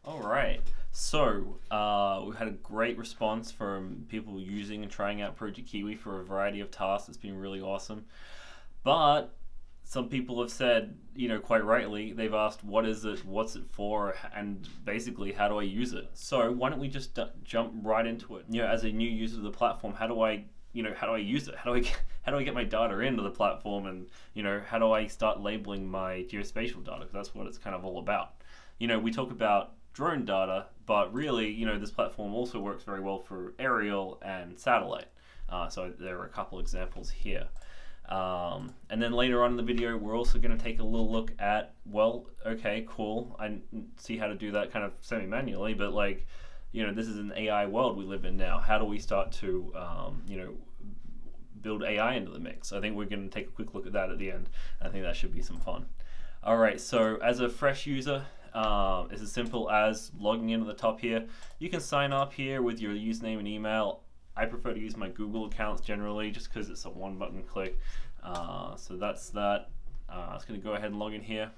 All right. So we've had a great response from people using and trying out Project Kiwi for a variety of tasks. It's been really awesome. But some people have said, quite rightly, they've asked, what is it, what's it for, and basically, how do I use it? So why don't we just jump right into it? As a new user of the platform, how do I use it? How do I get my data into the platform, and how do I start labeling my geospatial data? Because that's what it's kind of all about. We talk about drone data, but really, this platform also works very well for aerial and satellite. So there are a couple examples here. And then later on in the video, we're also going to take a little look at, well, okay, cool. I see how to do that kind of semi-manually, but this is an AI world we live in now. How do we start to, build AI into the mix? I think we're going to take a quick look at that at the end. I think that should be some fun. All right, so as a fresh user, it's as simple as logging in at the top here. You can sign up here with your username and email. I prefer to use my Google accounts generally just because it's a one button click. So that's that. I'm just going to go ahead and log in here.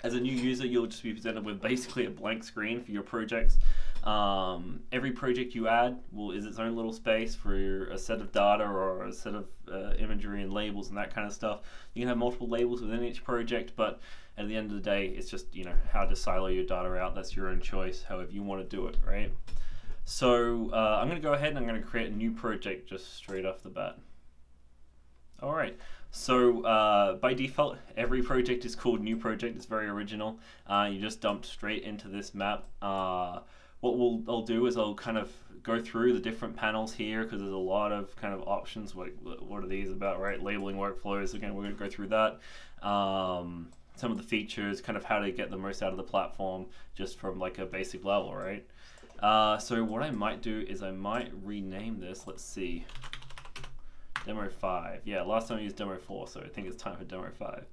As a new user, you'll just be presented with basically a blank screen for your projects. Every project you add is its own little space for a set of data or a set of imagery and labels and that kind of stuff. You can have multiple labels within each project, but at the end of the day, it's just how to silo your data out. That's your own choice, however you want to do it, right? So I'm going to go ahead and I'm going to create a new project just straight off the bat. All right. So by default, every project is called new project. It's very original. You just dumped straight into this map. What I'll do is I'll kind of go through the different panels here because there's a lot of kind of options. Like what are these about, right? Labeling workflows. Again, we're going to go through that. Some of the features, kind of how to get the most out of the platform just from like a basic level, right? So what I might do is I might rename this. Let's see. Demo 5. Yeah, last time I used Demo 4, so I think it's time for Demo 5.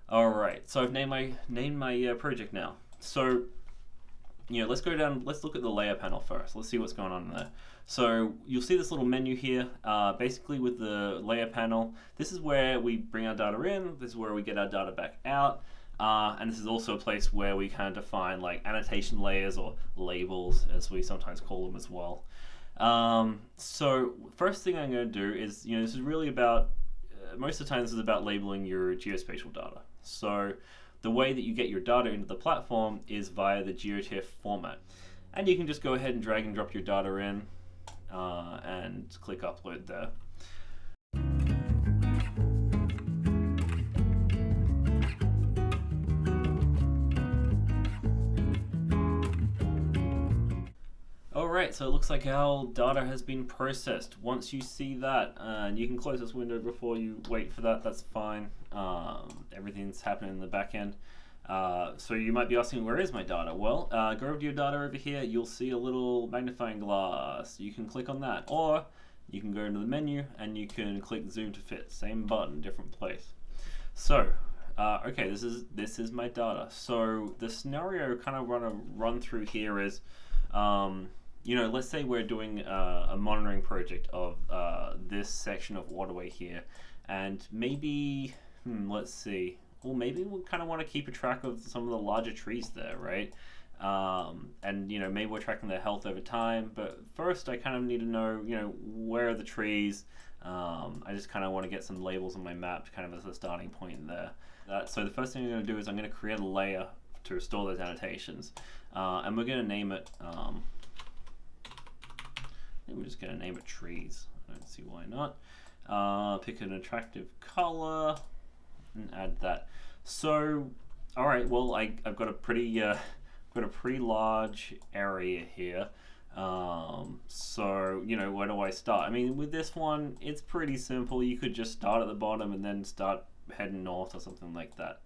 All right, so I've named my project now. So, let's go down. Let's look at the layer panel first. Let's see what's going on in there. So you'll see this little menu here. Basically, with the layer panel, this is where we bring our data in. This is where we get our data back out. And this is also a place where we kind of define like annotation layers or labels, as we sometimes call them as well. So first thing I'm going to do is, this is really about, most of the time this is about labeling your geospatial data. So the way that you get your data into the platform is via the GeoTIFF format. And you can just go ahead and drag and drop your data in and click upload there. Alright, so it looks like our data has been processed. Once you see that, and you can close this window before you wait for that, that's fine. Everything's happening in the back end. So you might be asking, where is my data? Well, go over to your data over here, you'll see a little magnifying glass. You can click on that, or you can go into the menu and you can click zoom to fit. Same button, different place. So, okay, this is my data. So the scenario kind of run through here is, let's say we're doing a monitoring project of this section of waterway here, and maybe, let's see, well, maybe we kind of want to keep a track of some of the larger trees there, right? And maybe we're tracking their health over time, but first I kind of need to know, where are the trees? I just kind of want to get some labels on my map kind of as a starting point there. So the first thing I'm going to do is I'm going to create a layer to store those annotations, and we're going to name it, I think we're just going to name it trees. I don't see why not. Pick an attractive color and add that. So, all right, well, I've got a pretty large area here. So, where do I start? I mean, with this one, it's pretty simple. You could just start at the bottom and then start heading north or something like that.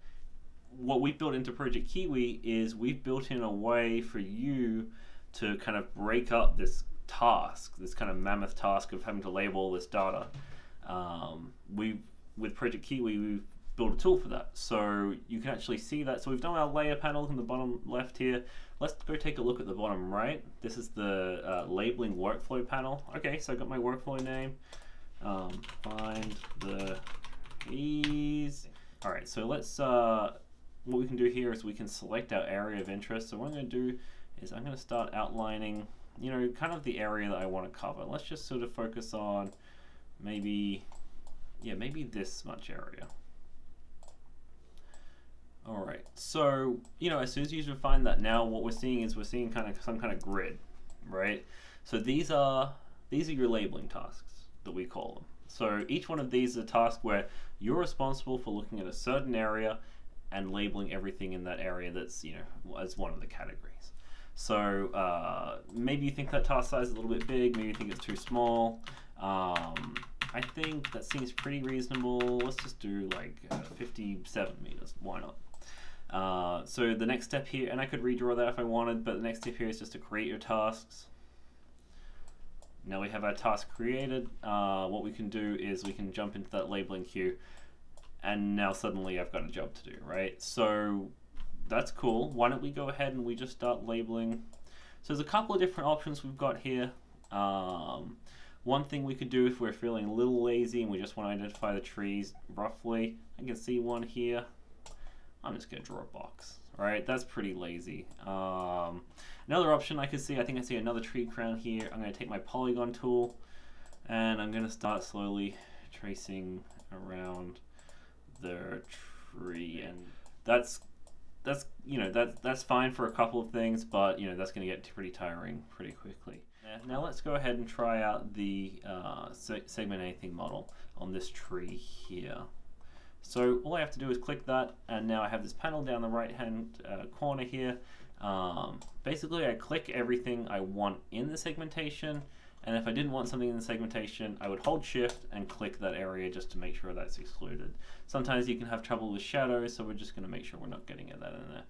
What we've built into Project Kiwi is we've built in a way for you to kind of break up this task, this kind of mammoth task of having to label all this data. With Project Kiwi, we've built a tool for that. So you can actually see that. So we've done our layer panel in the bottom left here. Let's go take a look at the bottom right. This is the labeling workflow panel. Okay, so I got my workflow name. Find the keys. All right, so let's what we can do here is we can select our area of interest. So what I'm going to do is I'm going to start outlining, you know, kind of the area that I want to cover. Let's just sort of focus on maybe this much area. All right, so, you know, as soon as you define that, now what we're seeing is kind of some kind of grid, right? So these are your labeling tasks that we call them. So each one of these is a task where you're responsible for looking at a certain area and labeling everything in that area that's, you know, as one of the categories. So maybe you think that task size is a little bit big, maybe you think it's too small. I think that seems pretty reasonable. Let's just do like 57 meters, why not? So the next step here, and I could redraw that if I wanted, but the next step here is just to create your tasks. Now we have our task created. What we can do is we can jump into that labeling queue, and now suddenly I've got a job to do, right? So that's cool. Why don't we go ahead and we just start labeling. So there's a couple of different options we've got here. One thing we could do if we're feeling a little lazy and we just want to identify the trees roughly, I can see one here. I'm just going to draw a box. All right, that's pretty lazy. Another option I could see, I think I see another tree crown here. I'm going to take my polygon tool and I'm going to start slowly tracing around the tree, and that's fine for a couple of things, but you know that's going to get pretty tiring pretty quickly. Now let's go ahead and try out the segment anything model on this tree here. So all I have to do is click that, and now I have this panel down the right hand corner here. Basically I click everything I want in the segmentation, and if I didn't want something in the segmentation, I would hold shift and click that area just to make sure that's excluded. Sometimes you can have trouble with shadows, so we're just going to make sure we're not getting that in there.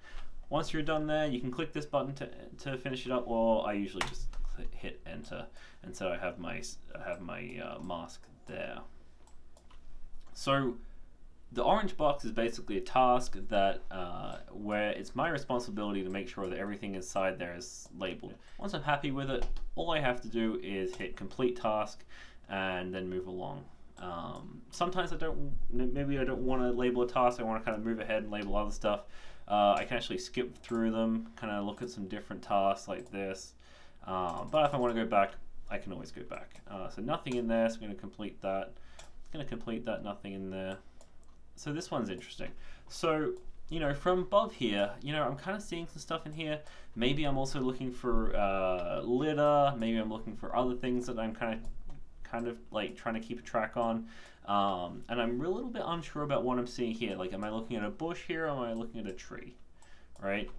Once you're done there, you can click this button to finish it up, or I usually just hit enter, and so I have my mask there. So the orange box is basically a task that where it's my responsibility to make sure that everything inside there is labeled. Once I'm happy with it, all I have to do is hit complete task and then move along. Sometimes maybe I don't want to label a task, I want to kind of move ahead and label other stuff. I can actually skip through them, kind of look at some different tasks like this. But if I want to go back, I can always go back. So nothing in there, so I'm going to complete that. Nothing in there. So this one's interesting. So, you know, from above here, you know, I'm kind of seeing some stuff in here. Maybe I'm also looking for litter. Maybe I'm looking for other things that I'm kind of like trying to keep a track on. And I'm a little bit unsure about what I'm seeing here. Like, am I looking at a bush here, or am I looking at a tree, right?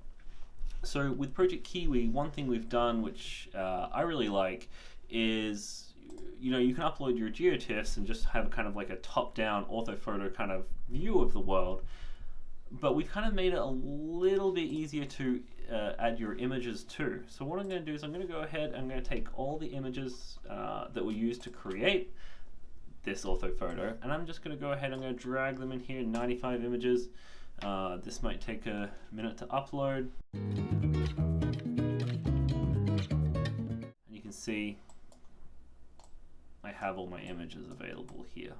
So with Project Kiwi, one thing we've done, which I really like, is, you know, you can upload your geotiffs and just have kind of like a top-down orthophoto kind of view of the world. But we've kind of made it a little bit easier to add your images too. So what I'm going to do is I'm going to go ahead and I'm going to take all the images that we used to create this orthophoto, and I'm just going to go ahead and I'm going to drag them in here, 95 images. This might take a minute to upload. And you can see I have all my images available here.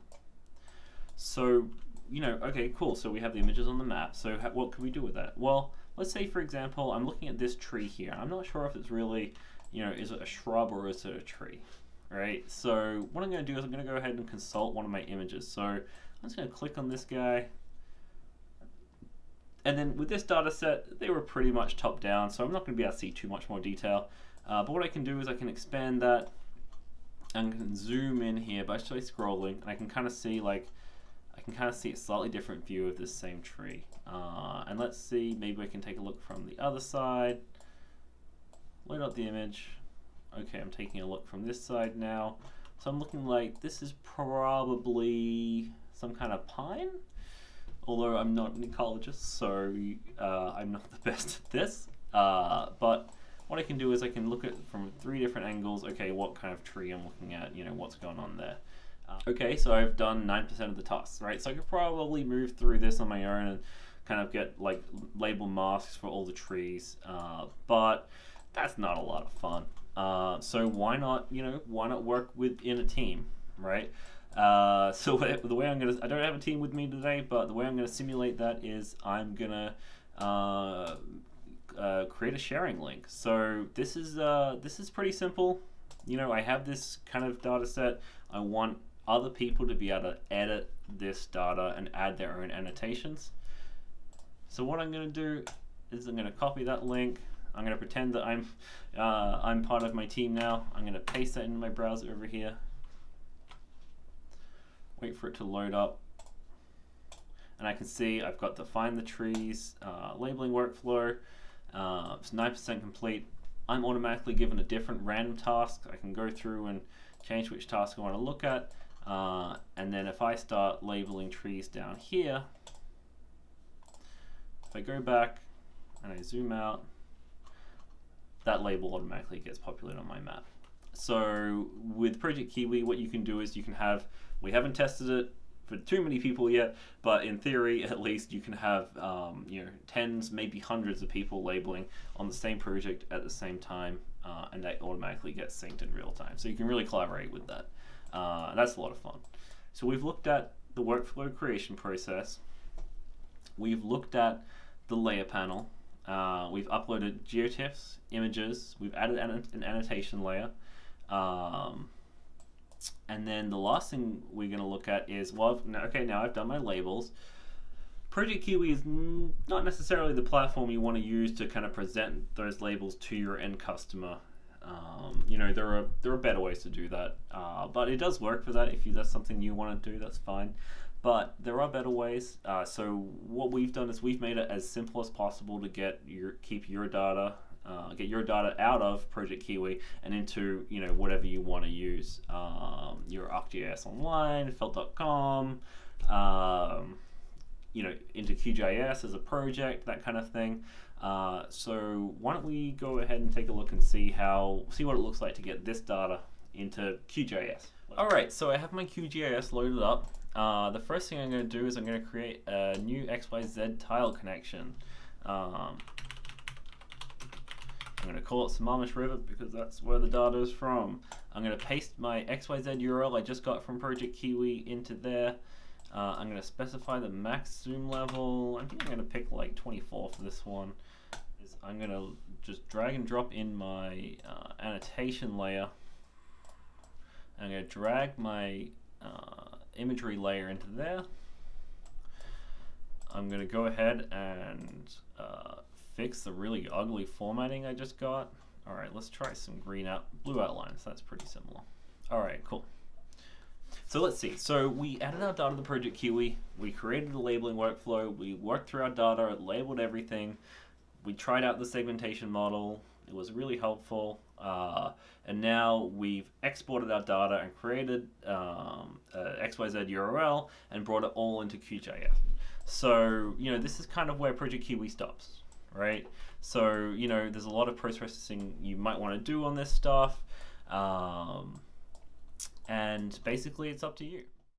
So, you know, okay, cool. So we have the images on the map. So what can we do with that? Well, let's say, for example, I'm looking at this tree here. I'm not sure if it's really, you know, is it a shrub or is it a tree, right? So what I'm going to do is I'm going to go ahead and consult one of my images. So I'm just going to click on this guy. And then with this data set, they were pretty much top down, so I'm not going to be able to see too much more detail. But what I can do is I can expand that and can zoom in here by actually scrolling, and I can kind of see a slightly different view of this same tree. And let's see, maybe I can take a look from the other side. Load up the image. Okay, I'm taking a look from this side now. So I'm looking like this is probably some kind of pine. Although I'm not an ecologist, so I'm not the best at this. But what I can do is I can look at from 3 different angles. Okay, what kind of tree I'm looking at, you know, what's going on there. Okay, so I've done 9% of the tasks, right? So I could probably move through this on my own and kind of get like label masks for all the trees. But that's not a lot of fun. So why not work within a team, right? So the way I don't have a team with me today, but the way I'm gonna simulate that is I'm gonna create a sharing link. So this is pretty simple. You know, I have this kind of data set. I want other people to be able to edit this data and add their own annotations. So what I'm going to do is I'm going to copy that link. I'm going to pretend that I'm part of my team now. I'm going to paste that into my browser over here. Wait for it to load up. And I can see I've got the find the trees labeling workflow. It's 9% complete. I'm automatically given a different random task. I can go through and change which task I want to look at. And then if I start labeling trees down here, if I go back and I zoom out, that label automatically gets populated on my map. So with Project Kiwi, what you can do is you can have, we haven't tested it for too many people yet, but in theory, at least, you can have tens, maybe hundreds of people labeling on the same project at the same time, and that automatically gets synced in real time. So you can really collaborate with that. That's a lot of fun. So we've looked at the workflow creation process. We've looked at the layer panel. We've uploaded geotiffs, images. We've added an annotation layer. And then the last thing we're going to look at is, well, now I've done my labels. Project Kiwi is not necessarily the platform you want to use to kind of present those labels to your end customer. There are better ways to do that, but it does work for that. If that's something you want to do, that's fine. But there are better ways. So what we've done is we've made it as simple as possible to keep your data. Get your data out of Project Kiwi and into whatever you want to use, your ArcGIS Online, Felt.com, into QGIS as a project, that kind of thing. So why don't we go ahead and take a look and see what it looks like to get this data into QGIS. All right, so I have my QGIS loaded up. The first thing I'm going to do is I'm going to create a new XYZ tile connection. I'm going to call it Sammamish River because that's where the data is from. I'm going to paste my XYZ URL I just got from Project Kiwi into there. I'm going to specify the max zoom level. I think I'm going to pick like 24 for this one. I'm going to just drag and drop in my annotation layer. I'm going to drag my imagery layer into there. I'm going to go ahead and fix the really ugly formatting I just got. All right, let's try some blue outlines. That's pretty similar. All right, cool. So let's see. So we added our data to Project Kiwi. We created a labeling workflow. We worked through our data, labeled everything. We tried out the segmentation model. It was really helpful. And now we've exported our data and created XYZ URL and brought it all into QGIS. So, this is kind of where Project Kiwi stops. Right? So, there's a lot of post-processing you might want to do on this stuff. And basically, it's up to you.